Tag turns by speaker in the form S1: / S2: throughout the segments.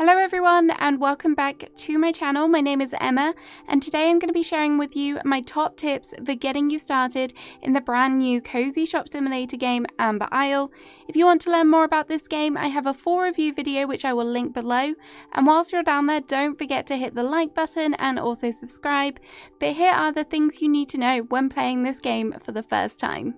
S1: Hello everyone and welcome back to my channel. My name is Emma and today I'm going to be sharing with you my top tips for getting you started in the brand new Cozy Shop Simulator game Amber Isle. If you want to learn more about this game, I have a full review video which I will link below, and whilst you're down there, don't forget to hit the like button and also subscribe. But here are the things you need to know when playing this game for the first time.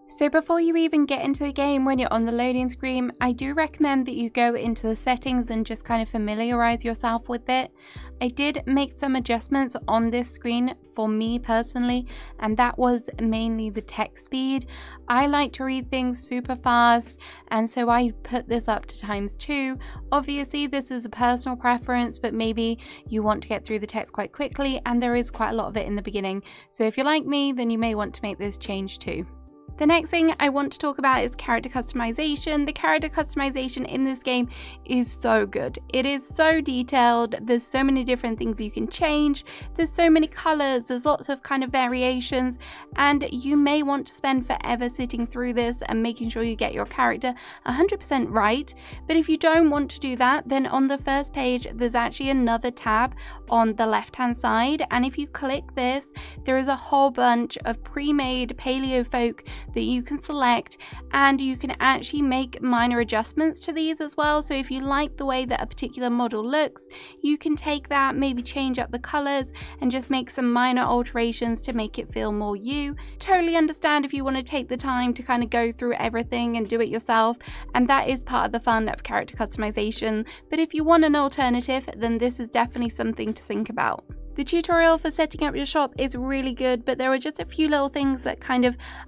S1: So before you even get into the game, when you're on the loading screen, I do recommend that you go into the settings and just kind of familiarize yourself with it. I did make some adjustments on this screen for me personally, and that was mainly the text speed. I like to read things super fast, and so I put this up to ×2. Obviously this is a personal preference, but maybe you want to get through the text quite quickly, and there is quite a lot of it in the beginning. So if you're like me, then you may want to make this change too. The next thing I want to talk about is character customization. The character customization in this game is so good. It is so detailed. There's so many different things you can change. There's so many colors. There's lots of kind of variations, and you may want to spend forever sitting through this and making sure you get your character 100% right. But if you don't want to do that, then on the first page, there's actually another tab on the left-hand side. And if you click this, there is a whole bunch of pre-made paleo folk that you can select, and you can actually make minor adjustments to these as well. So if you like the way that a particular model looks, you can take that, maybe change up the colors and just make some minor alterations to make it feel more you. Totally understand if you want to take the time to kind of go through everything and do it yourself, and that is part of the fun of character customization. But if you want an alternative, then this is definitely something to think about. The tutorial for setting up your shop is really good, but there were just a few little things that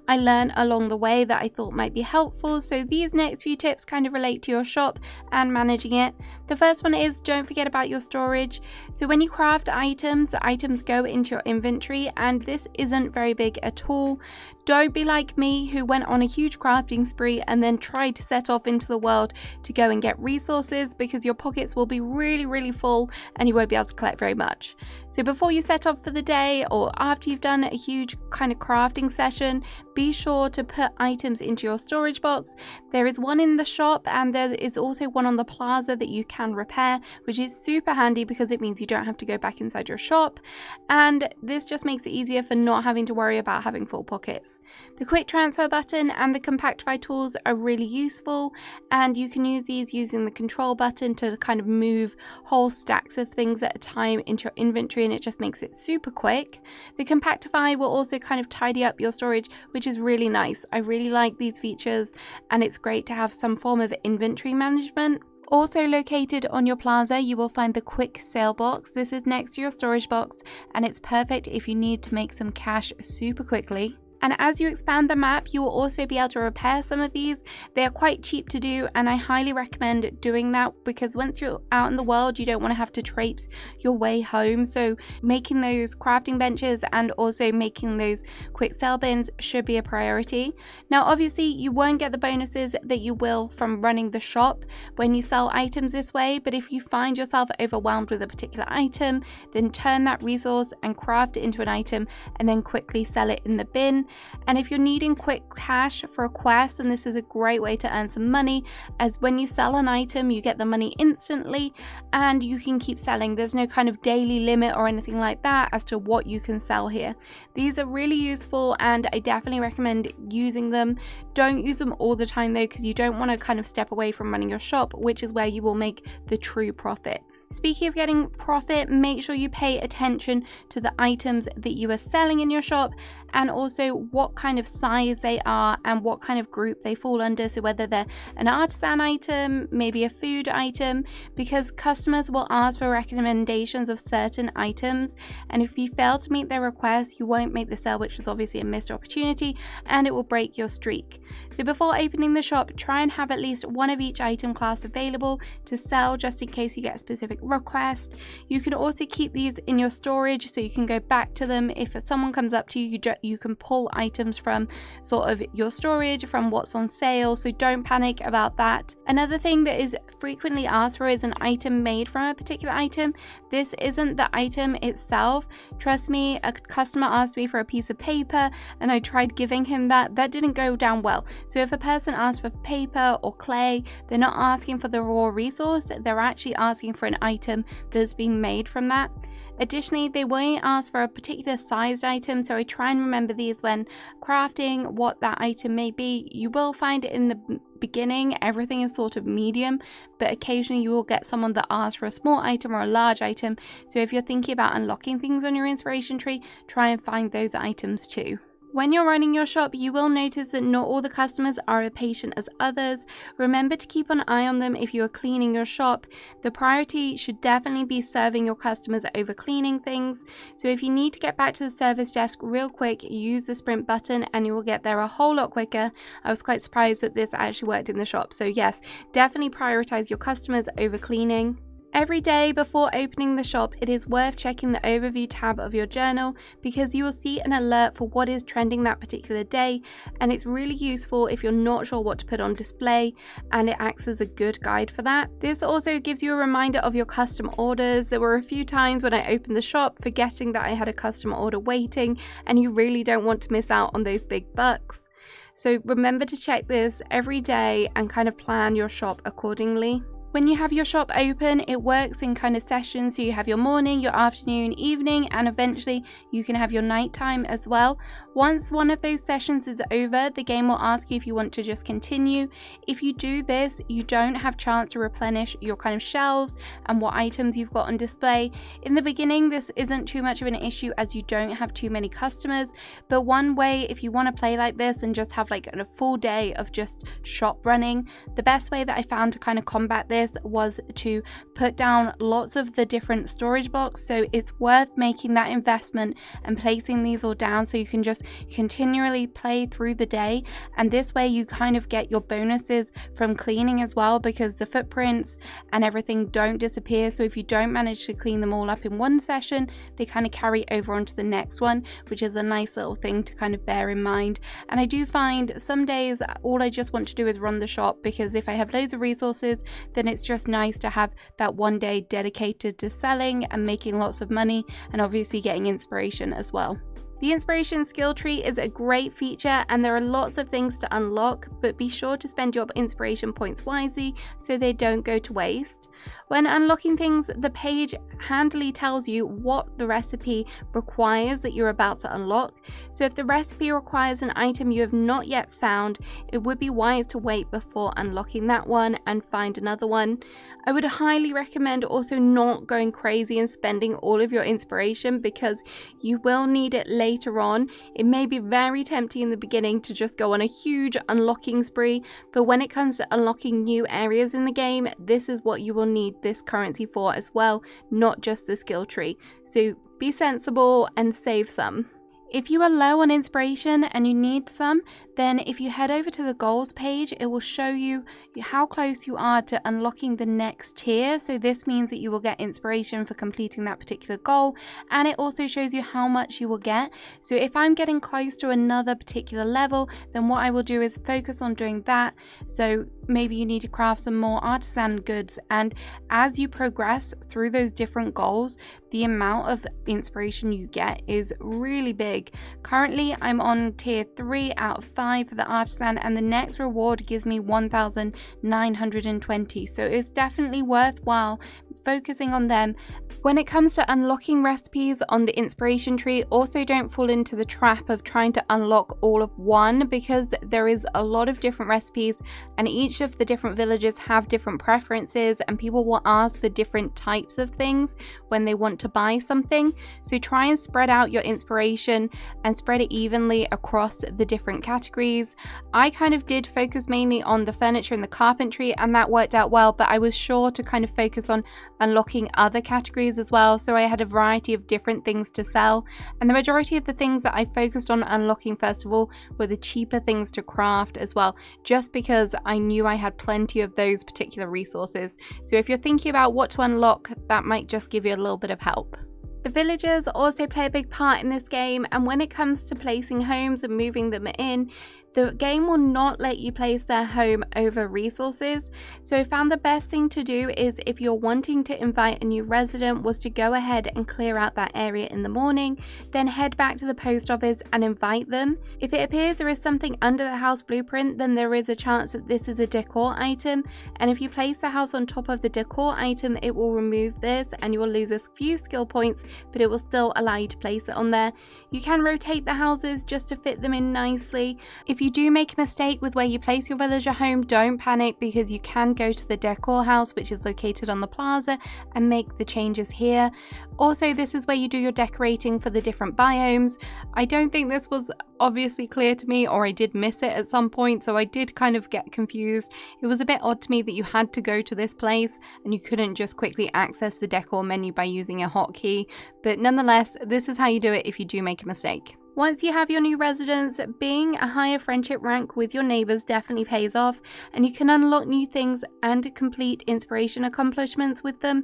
S1: I learned along the way that I thought might be helpful. So these next few tips kind of relate to your shop and managing it. The first one is, don't forget about your storage. So when you craft items, the items go into your inventory, and this isn't very big at all. Don't be like me, who went on a huge crafting spree and then tried to set off into the world to go and get resources, because your pockets will be really full and you won't be able to collect very much. So before you set off for the day, or after you've done a huge kind of crafting session, be sure to put items into your storage box. There is one in the shop, and there is also one on the plaza that you can repair, which is super handy because it means you don't have to go back inside your shop, and this just makes it easier for not having to worry about having full pockets. The quick transfer button and the compactify tools are really useful, and you can use these using the control button to kind of move whole stacks of things at a time into your inventory, and it just makes it super quick. The compactify will also kind of tidy up your storage, which is really nice. I really like these features, and it's great to have some form of inventory management. Also located on your plaza, you will find the quick sale box. This is next to your storage box, and it's perfect if you need to make some cash super quickly. And as you expand the map, you will also be able to repair some of these. They are quite cheap to do, and I highly recommend doing that, because once you're out in the world, you don't want to have to traipse your way home. So making those crafting benches and also making those quick sell bins should be a priority. Now obviously you won't get the bonuses that you will from running the shop when you sell items this way, but if you find yourself overwhelmed with a particular item, then turn that resource and craft it into an item and then quickly sell it in the bin. And if you're needing quick cash for a quest, then this is a great way to earn some money, as when you sell an item you get the money instantly and you can keep selling. There's no kind of daily limit or anything like that as to what you can sell here. These are really useful, and I definitely recommend using them. Don't use them all the time though, because you don't want to kind of step away from running your shop, which is where you will make the true profit. Speaking of getting profit, make sure you pay attention to the items that you are selling in your shop, and also what kind of size they are and what kind of group they fall under. So whether they're an artisan item, maybe a food item, because customers will ask for recommendations of certain items, and if you fail to meet their requests, you won't make the sale, which is obviously a missed opportunity, and it will break your streak. So before opening the shop, try and have at least one of each item class available to sell, just in case you get a specific specific request. You can also keep these in your storage so you can go back to them. If someone comes up to you, you can pull items from sort of your storage, from what's on sale, so don't panic about that. Another thing that is frequently asked for is an item made from a particular item. This isn't the item itself. Trust me, a customer asked me for a piece of paper and I tried giving him that didn't go down well. So if a person asks for paper or clay, they're not asking for the raw resource, they're actually asking for an item that's been made from that. Additionally, they won't ask for a particular sized item, so I try and remember these when crafting what that item may be. You will find in the beginning everything is sort of medium, but occasionally you will get someone that asks for a small item or a large item. So if you're thinking about unlocking things on your inspiration tree, try and find those items too. When you're running your shop, you will notice that not all the customers are as patient as others. Remember to keep an eye on them if you are cleaning your shop. The priority should definitely be serving your customers over cleaning things. So if you need to get back to the service desk real quick, use the sprint button and you will get there a whole lot quicker. I was quite surprised that this actually worked in the shop. So yes, definitely prioritize your customers over cleaning. Every day before opening the shop, it is worth checking the overview tab of your journal because you will see an alert for what is trending that particular day, and it's really useful if you're not sure what to put on display, and it acts as a good guide for that. This also gives you a reminder of your custom orders. There were a few times when I opened the shop forgetting that I had a customer order waiting, and you really don't want to miss out on those big bucks. So remember to check this every day and kind of plan your shop accordingly. When you have your shop open, it works in kind of sessions, so you have your morning, your afternoon, evening, and eventually you can have your nighttime as well. Once one of those sessions is over, the game will ask you if you want to just continue. If you do this, you don't have chance to replenish your kind of shelves and what items you've got on display. In the beginning, this isn't too much of an issue as you don't have too many customers, but one way if you want to play like this and just have like a full day of just shop running, the best way that I found to kind of combat this was to put down lots of the different storage blocks. So it's worth making that investment and placing these all down so you can just continually play through the day, and this way you kind of get your bonuses from cleaning as well, because the footprints and everything don't disappear. So if you don't manage to clean them all up in one session, they kind of carry over onto the next one, which is a nice little thing to kind of bear in mind. And I do find some days all I just want to do is run the shop, because if I have loads of resources, then it's just nice to have that one day dedicated to selling and making lots of money, and obviously getting inspiration as well. The inspiration skill tree is a great feature and there are lots of things to unlock, but be sure to spend your inspiration points wisely so they don't go to waste. When unlocking things, the page handily tells you what the recipe requires that you're about to unlock. So if the recipe requires an item you have not yet found, it would be wise to wait before unlocking that one and find another one. I would highly recommend also not going crazy and spending all of your inspiration, because you will need it later on. It may be very tempting in the beginning to just go on a huge unlocking spree, but when it comes to unlocking new areas in the game, this is what you will need this currency for as well, not just the skill tree. So be sensible and save some. If you are low on inspiration and you need some, then if you head over to the goals page, it will show you how close you are to unlocking the next tier. So this means that you will get inspiration for completing that particular goal, and it also shows you how much you will get. So if I'm getting close to another particular level, then what I will do is focus on doing that. So maybe you need to craft some more artisan goods, and as you progress through those different goals, the amount of inspiration you get is really big. Currently I'm on tier 3 out of 5 for the artisan, and the next reward gives me 1,920, so it's definitely worthwhile focusing on them. When it comes to unlocking recipes on the inspiration tree, also don't fall into the trap of trying to unlock all of one, because there is a lot of different recipes and each of the different villages have different preferences, and people will ask for different types of things when they want to buy something. So try and spread out your inspiration and spread it evenly across the different categories. I kind of did focus mainly on the furniture and the carpentry, and that worked out well, but I was sure to kind of focus on unlocking other categories resources as well, so I had a variety of different things to sell, and the majority of the things that I focused on unlocking first of all were the cheaper things to craft as well, just because I knew I had plenty of those particular resources. So if you're thinking about what to unlock, that might just give you a little bit of help. The villagers also play a big part in this game, and when it comes to placing homes and moving them in, the game will not let you place their home over resources. So I found the best thing to do is, if you're wanting to invite a new resident, was to go ahead and clear out that area in the morning, then head back to the post office and invite them. If it appears there is something under the house blueprint, then there is a chance that this is a decor item, and if you place the house on top of the decor item, it will remove this and you will lose a few skill points, but it will still allow you to place it on there. You can rotate the houses just to fit them in nicely. If you do make a mistake with where you place your villager home, don't panic, because you can go to the decor house, which is located on the plaza, and make the changes here. Also, this is where you do your decorating for the different biomes. I don't think this was obviously clear to me, or I did miss it at some point, so I did kind of get confused. It was a bit odd to me that you had to go to this place and you couldn't just quickly access the decor menu by using a hotkey, but nonetheless, this is how you do it if you do make a mistake. Once you have your new residents, being a higher friendship rank with your neighbours definitely pays off, and you can unlock new things and complete inspiration accomplishments with them.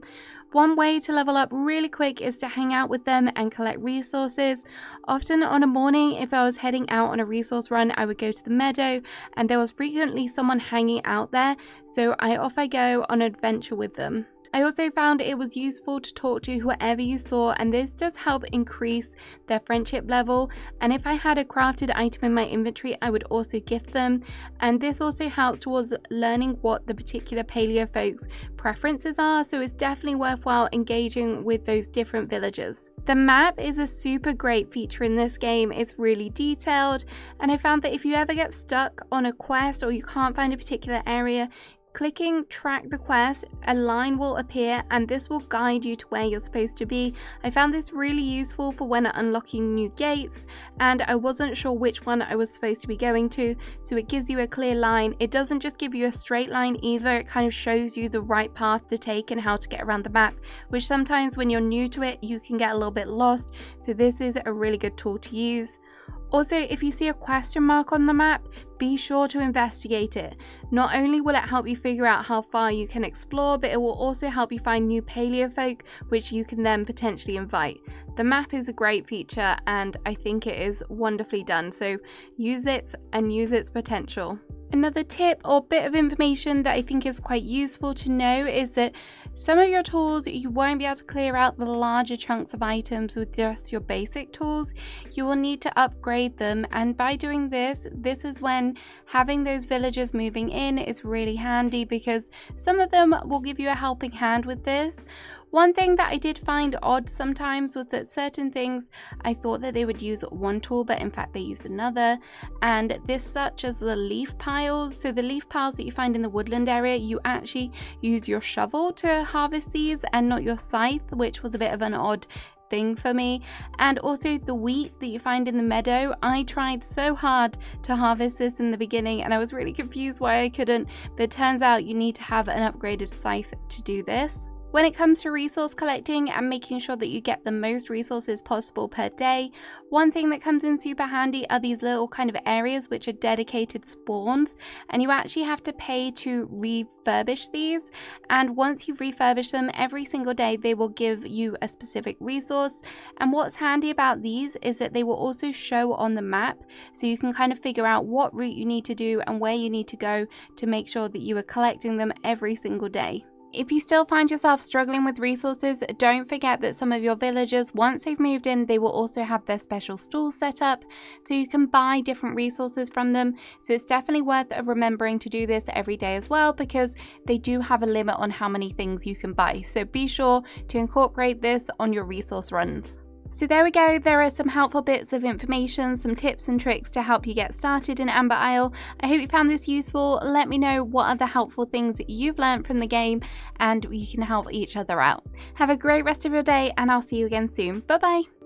S1: One way to level up really quick is to hang out with them and collect resources. Often on a morning, if I was heading out on a resource run, I would go to the meadow, and there was frequently someone hanging out there, so off I go on an adventure with them. I also found it was useful to talk to whoever you saw, and this does help increase their friendship level. And if I had a crafted item in my inventory, I would also gift them, and this also helps towards learning what the particular paleo folks' preferences are, so it's definitely worthwhile engaging with those different villagers. The map is a super great feature in this game. It's really detailed, and I found that if you ever get stuck on a quest or you can't find a particular area, clicking track the quest, a line will appear and this will guide you to where you're supposed to be. I found this really useful for when unlocking new gates and I wasn't sure which one I was supposed to be going to, so it gives you a clear line. It doesn't just give you a straight line either, it kind of shows you the right path to take and how to get around the map, which sometimes when you're new to it you can get a little bit lost, so this is a really good tool to use. Also, if you see a question mark on the map, be sure to investigate it. Not only will it help you figure out how far you can explore, but it will also help you find new paleo folk, which you can then potentially invite. The map is a great feature and I think it is wonderfully done, so use it and use its potential. Another tip or bit of information that I think is quite useful to know is that some of your tools, you won't be able to clear out the larger chunks of items with just your basic tools. You will need to upgrade them, and by doing this is when having those villagers moving in is really handy, because some of them will give you a helping hand with this. One thing that I did find odd sometimes was that certain things I thought that they would use one tool, but in fact they used another, and this such as the leaf piles. So the leaf piles that you find in the woodland area, you actually use your shovel to harvest these and not your scythe, which was a bit of an odd thing for me. And also the wheat that you find in the meadow, I tried so hard to harvest this in the beginning and I was really confused why I couldn't, but it turns out you need to have an upgraded scythe to do this. When it comes to resource collecting and making sure that you get the most resources possible per day, one thing that comes in super handy are these little kind of areas which are dedicated spawns, and you actually have to pay to refurbish these, and once you refurbish them every single day they will give you a specific resource. And what's handy about these is that they will also show on the map, so you can kind of figure out what route you need to do and where you need to go to make sure that you are collecting them every single day. If you still find yourself struggling with resources, don't forget that some of your villagers, once they've moved in, they will also have their special stalls set up, so you can buy different resources from them. So it's definitely worth remembering to do this every day as well, because they do have a limit on how many things you can buy. So be sure to incorporate this on your resource runs. So there we go, there are some helpful bits of information, some tips and tricks to help you get started in Amber Isle. I hope you found this useful. Let me know what other helpful things you've learned from the game and you can help each other out. Have a great rest of your day and I'll see you again soon. Bye bye!